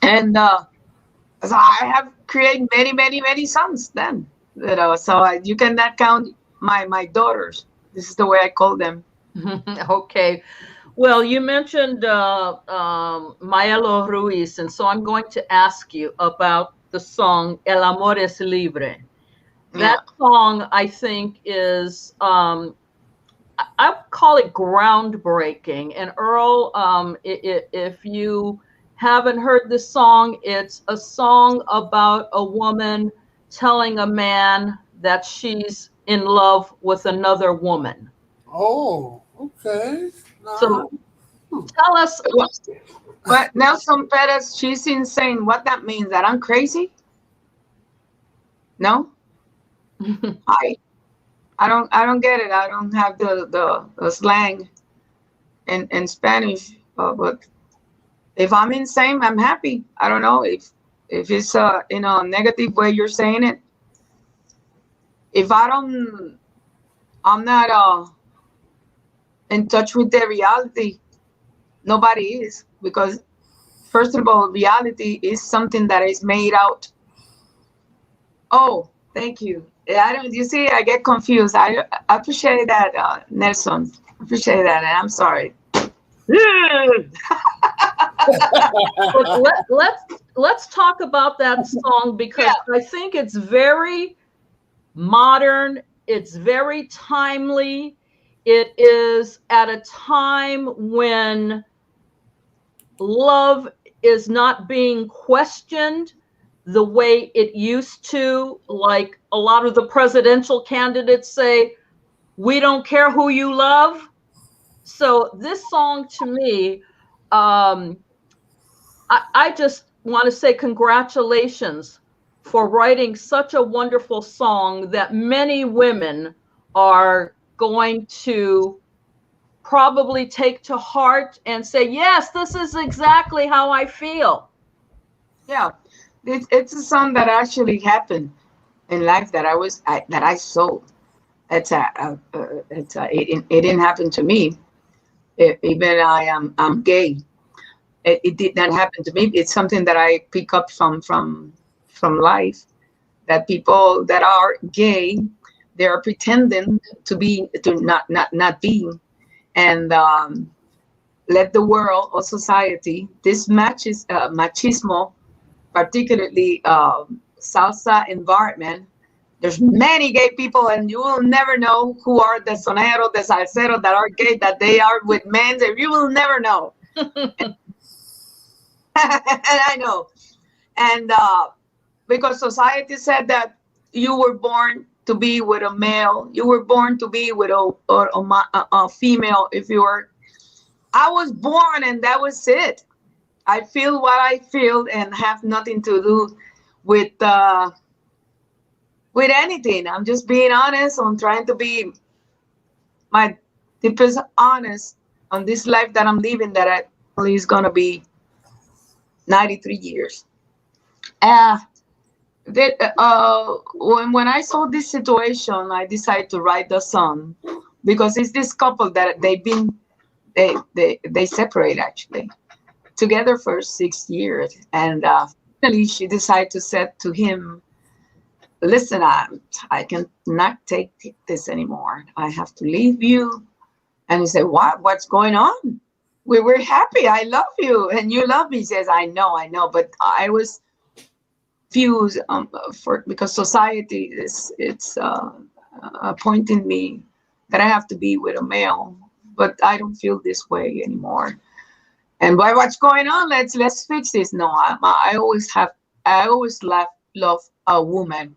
And so I have created many songs then, so you cannot count my daughters. This is the way I call them. Okay. Well, you mentioned Mayelo Ruiz, and so I'm going to ask you about the song El Amor es Libre. That song, I think, is, I call it groundbreaking. And Earl, if you haven't heard this song, it's a song about a woman telling a man that she's in love with another woman. Oh, okay. So No. tell us. But Nelson Perez, she's insane. What that means? That I'm crazy? No? I don't get it. I don't have the slang in Spanish. But if I'm insane, I'm happy. I don't know if it's in a negative way you're saying it. If I'm not in touch with the reality. Nobody is, because first of all, reality is something that is made out. Oh, thank you. Yeah, I don't. You see, I get confused. I appreciate that, Nelson. Appreciate that, and I'm sorry. But let's talk about that song, because I think it's very modern. It's very timely. It is at a time when love is not being questioned the way it used to. Like a lot of the presidential candidates say, we don't care who you love. So this song to me, I just want to say congratulations for writing such a wonderful song that many women are going to probably take to heart and say, yes, this is exactly how I feel. Yeah, it's a song that actually happened in life that I saw. It didn't happen to me. Even I'm gay. It did not happen to me. It's something that I pick up from life. That people that are gay, they are pretending to not be, and let the world or society. This matches machismo, particularly salsa environment. There's many gay people, and you will never know who are the sonero, the salsero that are gay, that they are with men. You will never know. And I know. And because society said that you were born to be with a male, you were born to be with a female. If you were, I was born, and that was it. I feel what I feel, and have nothing to do with anything. I'm just being honest. I'm trying to be my deepest honest on this life that I'm living. That I only is gonna be 93 years. Uh, when I saw this situation, I decided to write the song, because it's this couple that they separate actually together for 6 years, and finally she decided to say to him, listen, I can not take this anymore. I have to leave you. And he said, what's going on? We were happy. I love you and you love me. He says, I know, but I was confused because society it's appointing me that I have to be with a male, but I don't feel this way anymore. And by what's going on, let's fix this. No, I always love a woman.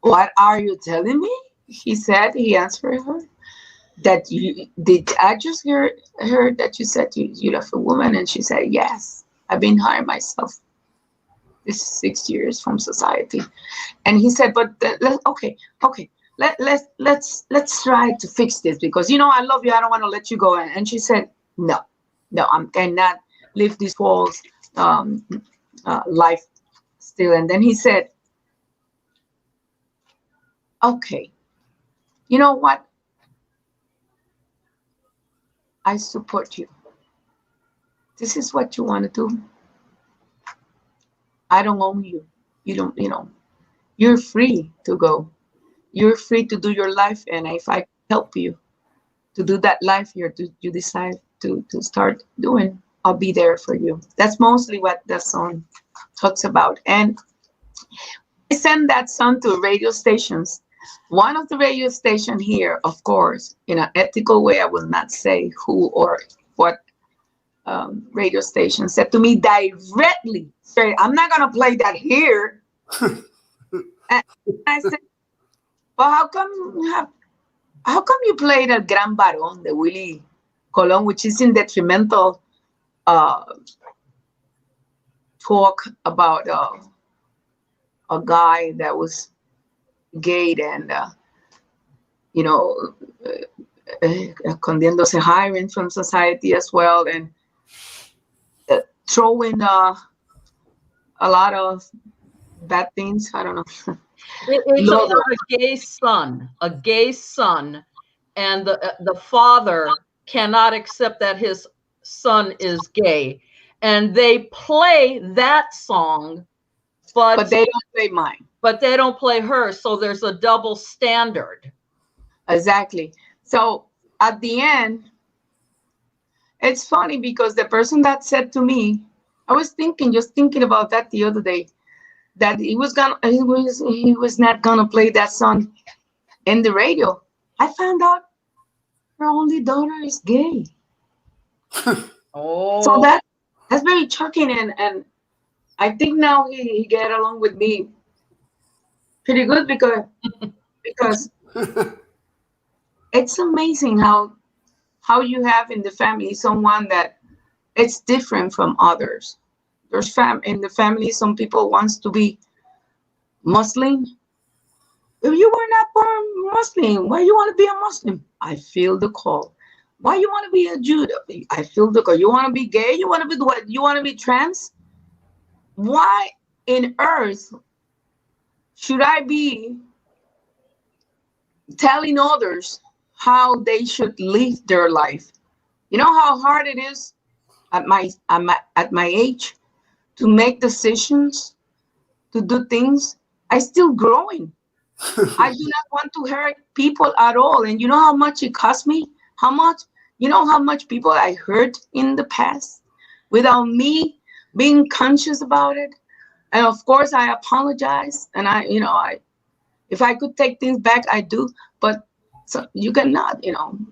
What are you telling me? He answered her, that I just heard that you said you love a woman? And she said, yes, I've been hiring myself this 6 years from society. And he said, but okay, let's try to fix this, because I love you. I don't want to let you go. And she said, no, I cannot live this false life still. And then he said, okay, you know what? I support you. This is what you want to do. I don't own you. You don't, you're free to go. You're free to do your life. And if I help you to do that life you decide to start doing, I'll be there for you. That's mostly what the song talks about. And I send that song to radio stations. One of the radio station here, of course, in an ethical way, I will not say who or what radio station, said to me directly, straight, I'm not going to play that here. And I said, But how come you played El Gran Varón, the Willie Colon, which is in detrimental uh, talk about a guy that was gay and you know condemned hiring from society as well, and throwing a lot of bad things. I don't know. It's Lord, about a gay son, and the father cannot accept that his son is gay, and they play that song, but they don't play mine. But they don't play hers, so there's a double standard. Exactly. So at the end, it's funny because the person that said to me, I was just thinking about that the other day, that he was not gonna play that song in the radio. I found out her only daughter is gay. Oh, So that's very shocking, and I think now he get along with me pretty good because it's amazing how you have in the family someone that it's different from others. There's in the family some people wants to be Muslim. If you were not born Muslim, why you want to be a Muslim? I feel the call. Why you want to be a Jew? I feel the call. You want to be gay? You want to be what? You want to be trans? Why in earth should I be telling others how they should live their life? You know how hard it is at my age to make decisions, to do things. I still growing. I do not want to hurt people at all. And you know how much it cost me? How much? You know how much people I hurt in the past without me being conscious about it? And of course I apologize. And if I could take things back, I do. But so you cannot,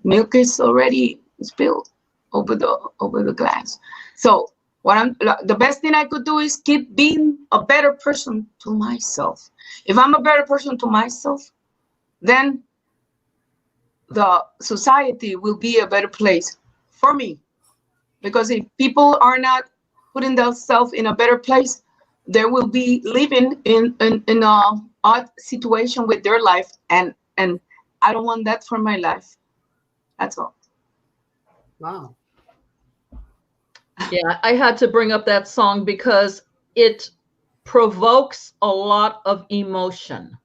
milk is already spilled over the glass. So the best thing I could do is keep being a better person to myself. If I'm a better person to myself, then the society will be a better place for me. Because if people are not putting themselves in a better place, they will be living in a odd situation with their life, and I don't want that for my life. That's all. Wow. Yeah, I had to bring up that song because it provokes a lot of emotion.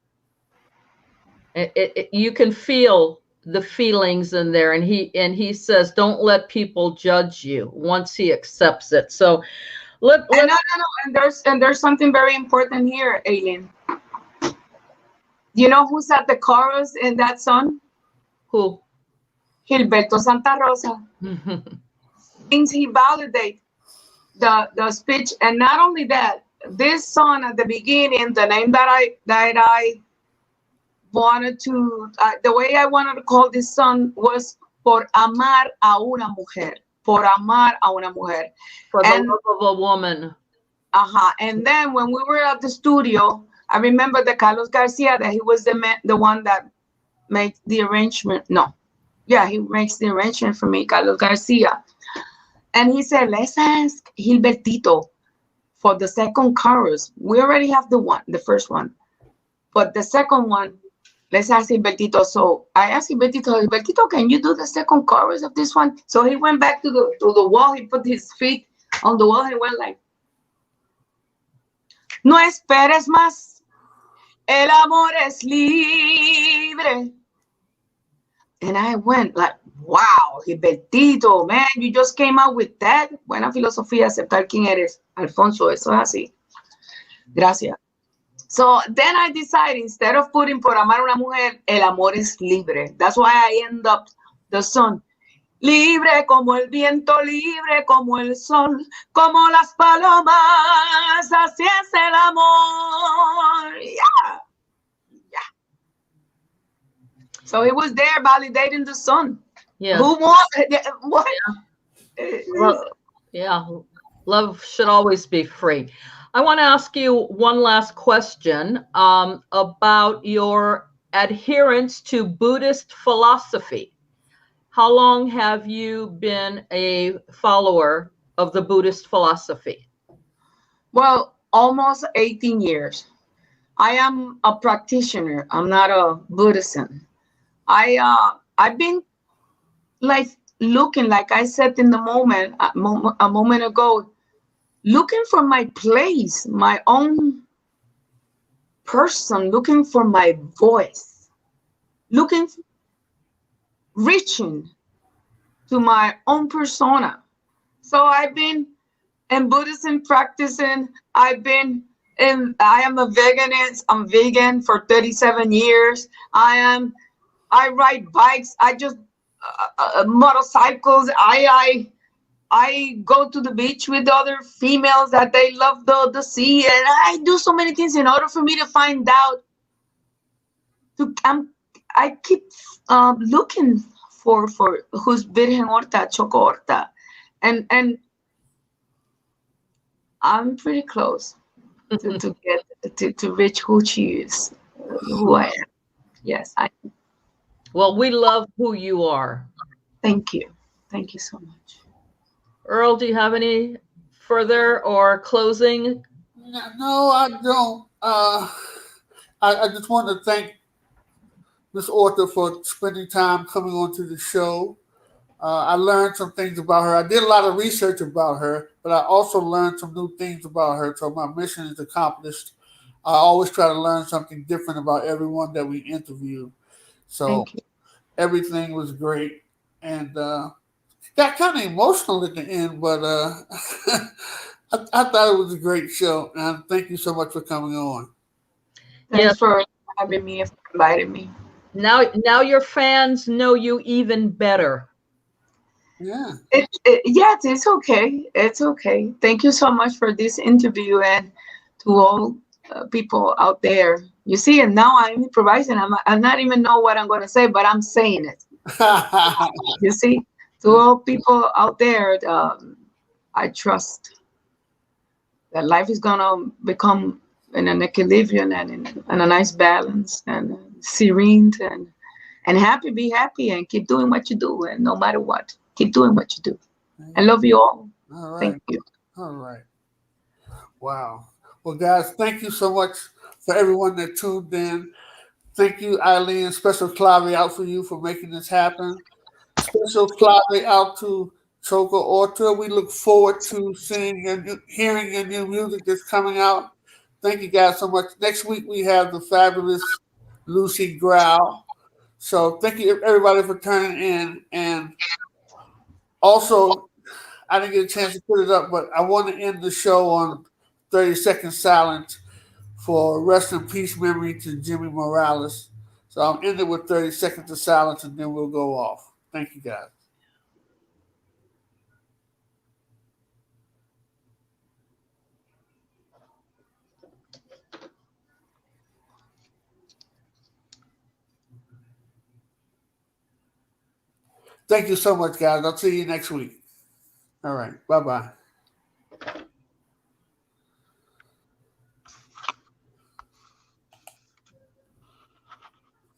You can feel the feelings in there, and he says, "Don't let people judge you." Once he accepts it, so no, and there's something very important here, Aileen. You know who's at the chorus in that song? Who? Gilberto Santa Rosa. Things he validate the speech, and not only that, this song at the beginning, the name that I wanted to, the way I wanted to call this song was Por amar a una mujer. Por amar a una mujer. For the love of a woman. And then when we were at the studio, I remember that Carlos Garcia, that he was the one that made the arrangement. No. Yeah, he makes the arrangement for me, Carlos Garcia. And he said, let's ask Gilbertito for the second chorus. We already have the first one. But the second one, let's ask Gilbertito. So I asked Gilbertito, can you do the second chorus of this one? So he went back to the wall. He put his feet on the wall. He went like, no esperes más, el amor es libre. And I went like, wow, Gilbertito, man, you just came out with that. Buena filosofía, aceptar quién eres. Alfonso, eso es así. Gracias. So then I decided, instead of putting por amar a una mujer, el amor es libre. That's why I end up the song. Libre como el viento, libre como el sol, como las palomas, así es el amor. Yeah. So he was there validating the song. Yeah. Who wants what? Yeah. Love should always be free. I want to ask you one last question about your adherence to Buddhist philosophy. How long have you been a follower of the Buddhist philosophy? Well, almost 18 years. I am a practitioner. I'm not a Buddhism. I've been like looking, like I said in the a moment ago, looking for my place, my own person, looking for my voice, looking, reaching to my own persona. So I've been in Buddhism practicing. I am a veganist. I'm vegan for 37 years. I ride bikes. I just motorcycles. I go to the beach with other females that they love the sea, and I do so many things in order for me to find out. I keep looking for who's Virgen Orta, Choco Orta, and I'm pretty close to get to reach who she is, who I am. Yes, I. Well, we love who you are. Thank you. Thank you so much. Earl, do you have any further or closing? No, I don't. I just want to thank Miss Orta for spending time coming onto the show. I learned some things about her. I did a lot of research about her, but I also learned some new things about her. So my mission is accomplished. I always try to learn something different about everyone that we interview. So Thank you. everything was great, and got kind of emotional at the end, but I thought it was a great show. And thank you so much for coming on. Thanks Yes. for having me, for inviting me. Now your fans know you even better. Yeah. Yes, it's okay. It's okay. Thank you so much for this interview, and to all people out there. You see, and now I'm improvising. I'm not even know what I'm going to say, but I'm saying it. You see, to all people out there, I trust that life is going to become in an equilibrium and in a nice balance and serene and happy. Be happy and keep doing what you do, and no matter what, keep doing what you do. I love you all. All right. Thank you. All right. Wow. Well, guys, thank you so much for everyone that tuned in. Thank you, Eileen. Special clave out for you for making this happen. Special clave out to Choco Orta. We look forward to seeing and hearing your new music that's coming out. Thank you guys so much. Next week we have the fabulous Lucy Growl. So thank you everybody for turning in. And also, I didn't get a chance to put it up, but I want to end the show on 30-second silence for rest in peace memory to Jimmy Morales. So I'll end it with 30 seconds of silence and then we'll go off. Thank you guys. Thank you so much, guys. I'll see you next week. All right. Bye-bye.